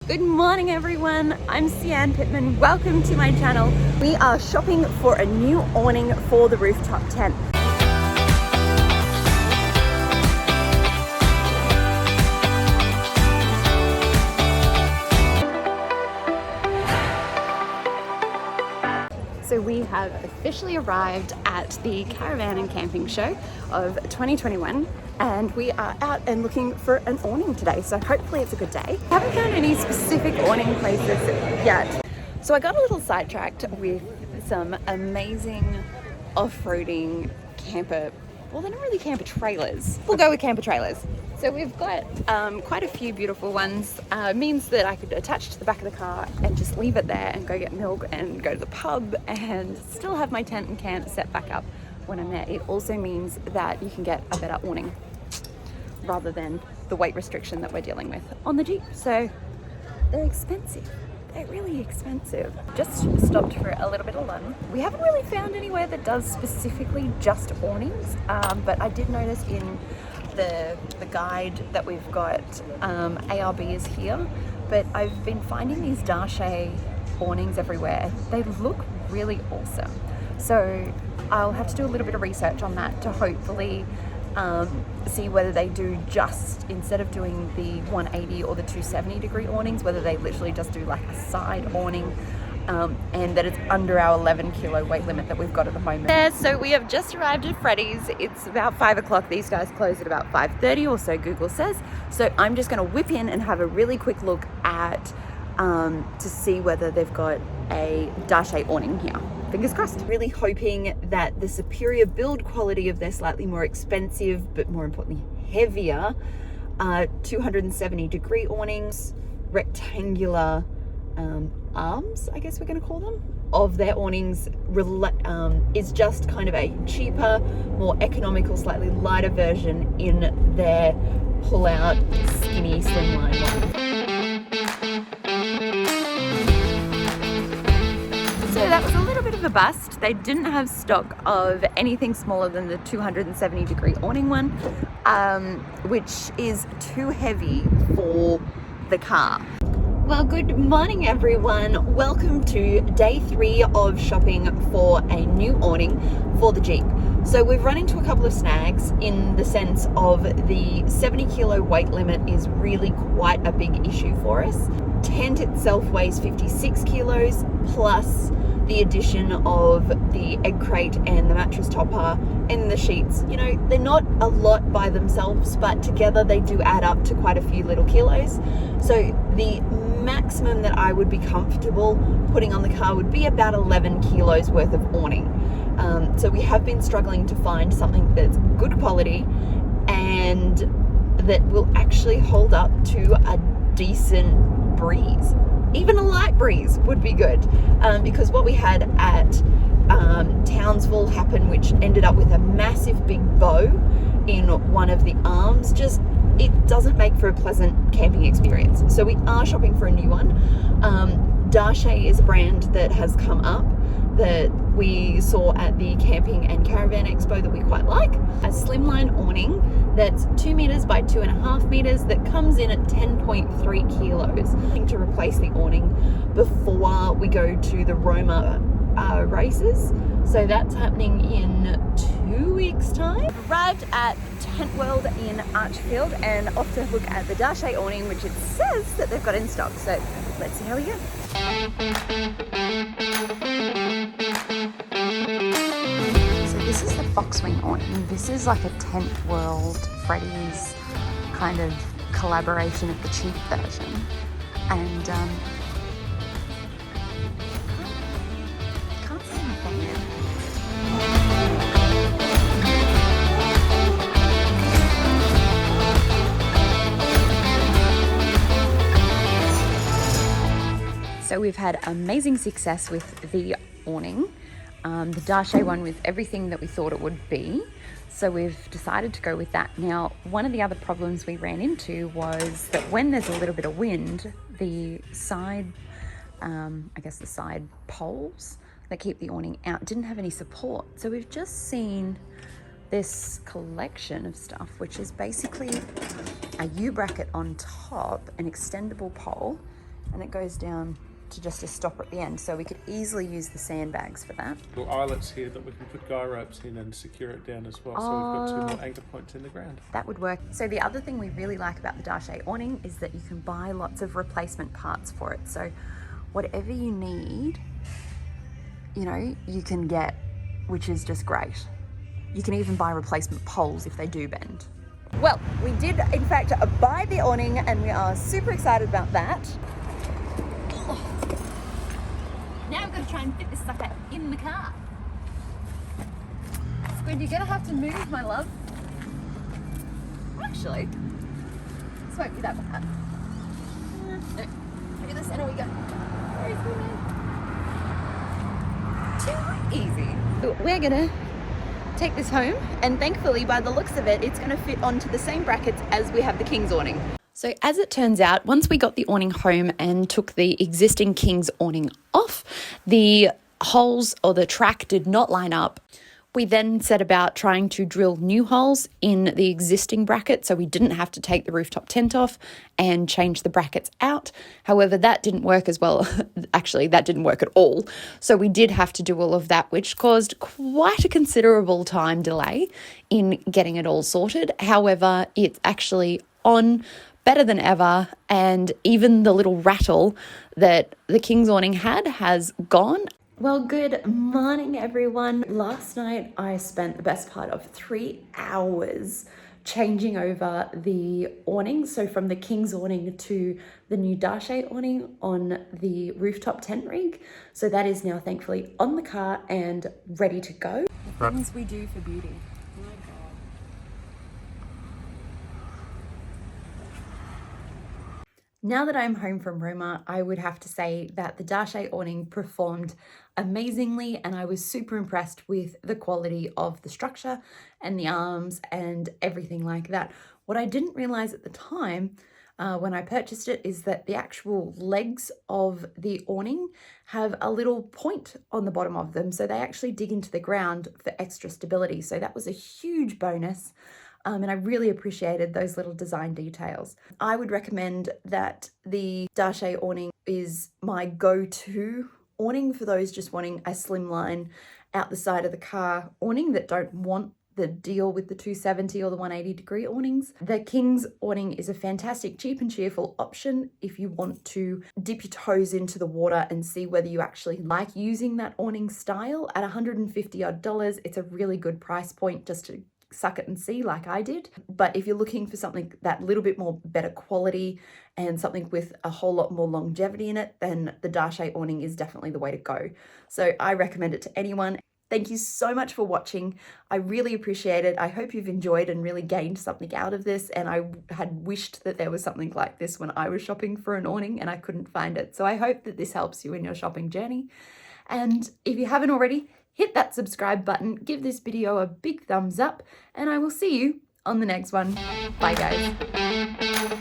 Good morning everyone, I'm SeAnn Pittman. Welcome to my channel. We are shopping for a new awning for the rooftop tent. So we have officially arrived at the caravan and camping show of 2021 and we are out and looking for an awning today, so hopefully it's a good day. I haven't found any specific awning places yet. So I got a little sidetracked with some amazing off-roading camper, well they're not really camper trailers, we'll go with camper trailers. So we've got quite a few beautiful ones. Means that I could attach to the back of the car and just leave it there and go get milk and go to the pub and still have my tent and camp set back up when I'm there. It also means that you can get a better awning rather than the weight restriction that we're dealing with on the Jeep. So they're expensive. They're really expensive. Just stopped for a little bit of lunch. We haven't really found anywhere that does specifically just awnings, but I did notice in the guide that we've got, ARB is here, but I've been finding these Darche awnings everywhere. They look really awesome. So I'll have to do a little bit of research on that to hopefully see whether they do just, instead of doing the 180 or the 270 degree awnings, whether they literally just do like a side awning. And that it's under our 11 kilo weight limit that we've got at the moment. Yeah, so we have just arrived at Freddy's. It's about 5 o'clock. These guys close at about 5:30 or so Google says. So I'm just gonna whip in and have a really quick look at, to see whether they've got a Darche awning here. Fingers crossed. Really hoping that the superior build quality of their slightly more expensive, but more importantly heavier, 270 degree awnings, rectangular arms, I guess we're going to call them, of their awnings is just kind of a cheaper, more economical, slightly lighter version in their pull-out skinny slimline one. So that was a little bit of a bust. They didn't have stock of anything smaller than the 270 degree awning one, which is too heavy for the car. Well, good morning everyone. Welcome to day 3 of shopping for a new awning for the Jeep. So we've run into a couple of snags in the sense of the 70 kilo weight limit is really quite a big issue for us. Tent itself weighs 56 kilos plus the addition of the egg crate and the mattress topper and the sheets. You know, they're not a lot by themselves, but together they do add up to quite a few little kilos. So the maximum that I would be comfortable putting on the car would be about 11 kilos worth of awning. So we have been struggling to find something that's good quality and that will actually hold up to a decent breeze. Even a light breeze would be good, because what we had at Townsville happened, which ended up with a massive big bow in one of the arms. Just, it doesn't make for a pleasant camping experience. So we are shopping for a new one. Darche is a brand that has come up that we saw at the Camping and Caravan Expo that we quite like. A slimline awning that's 2 meters by 2.5 meters that comes in at 10.3 kilos. To replace the awning before we go to the Roma races. So that's happening in 2 weeks' time. Arrived at Tent World in Archfield and off to look at the Darche awning, which it says that they've got in stock. So let's see how we go. So this is the Foxwing awning. This is like a Tent World Freddy's kind of collaboration of the cheap version. And can't see anything there. So we've had amazing success with the awning, the Darche one with everything that we thought it would be. So we've decided to go with that. Now, one of the other problems we ran into was that when there's a little bit of wind, the side, I guess the side poles that keep the awning out didn't have any support. So we've just seen this collection of stuff, which is basically a U-bracket on top, an extendable pole, and it goes down to just a stopper at the end, so we could easily use the sandbags for that. Little eyelets here that we can put guy ropes in and secure it down as well, so we've got 2 more anchor points in the ground. That would work. So the other thing we really like about the Darche awning is that you can buy lots of replacement parts for it. So whatever you need, you know, you can get, which is just great. You can even buy replacement poles if they do bend. Well, we did in fact buy the awning and we are super excited about that. Now I'm going to try and fit this sucker in the car. Squid, you're going to have to move, my love. Actually, this won't be that bad. Look at the center we go. Too easy. We're going to take this home, and thankfully, by the looks of it, it's going to fit onto the same brackets as we have the King's awning. So as it turns out, once we got the awning home and took the existing King's awning off, the holes or the track did not line up. We then set about trying to drill new holes in the existing bracket, so we didn't have to take the rooftop tent off and change the brackets out. However, that didn't work as well. Actually, that didn't work at all. So we did have to do all of that, which caused quite a considerable time delay in getting it all sorted. However, it's actually on better than ever, and even the little rattle that the King's awning had has gone. Well, good morning, everyone. Last night I spent the best part of 3 hours changing over the awning. So from the King's awning to the new Darche awning on the rooftop tent rig. So that is now thankfully on the car and ready to go. The things we do for beauty. Now that I'm home from Roma, I would have to say that the Darche awning performed amazingly, and I was super impressed with the quality of the structure and the arms and everything like that. What I didn't realize at the time when I purchased it is that the actual legs of the awning have a little point on the bottom of them, so they actually dig into the ground for extra stability. So that was a huge bonus. And I really appreciated those little design details. I would recommend that the Darche awning is my go-to awning for those just wanting a slimline out the side of the car awning that don't want the deal with the 270 or the 180 degree awnings. The King's awning is a fantastic, cheap and cheerful option if you want to dip your toes into the water and see whether you actually like using that awning style. At $150 odd, it's a really good price point just to suck it and see like I did. But if you're looking for something that little bit more better quality and something with a whole lot more longevity in it, then the Darche awning is definitely the way to go. So I recommend it to anyone. Thank you so much for watching. I really appreciate it. I hope you've enjoyed and really gained something out of this. And I had wished that there was something like this when I was shopping for an awning and I couldn't find it. So I hope that this helps you in your shopping journey. And if you haven't already, hit that subscribe button, give this video a big thumbs up, and I will see you on the next one. Bye, guys.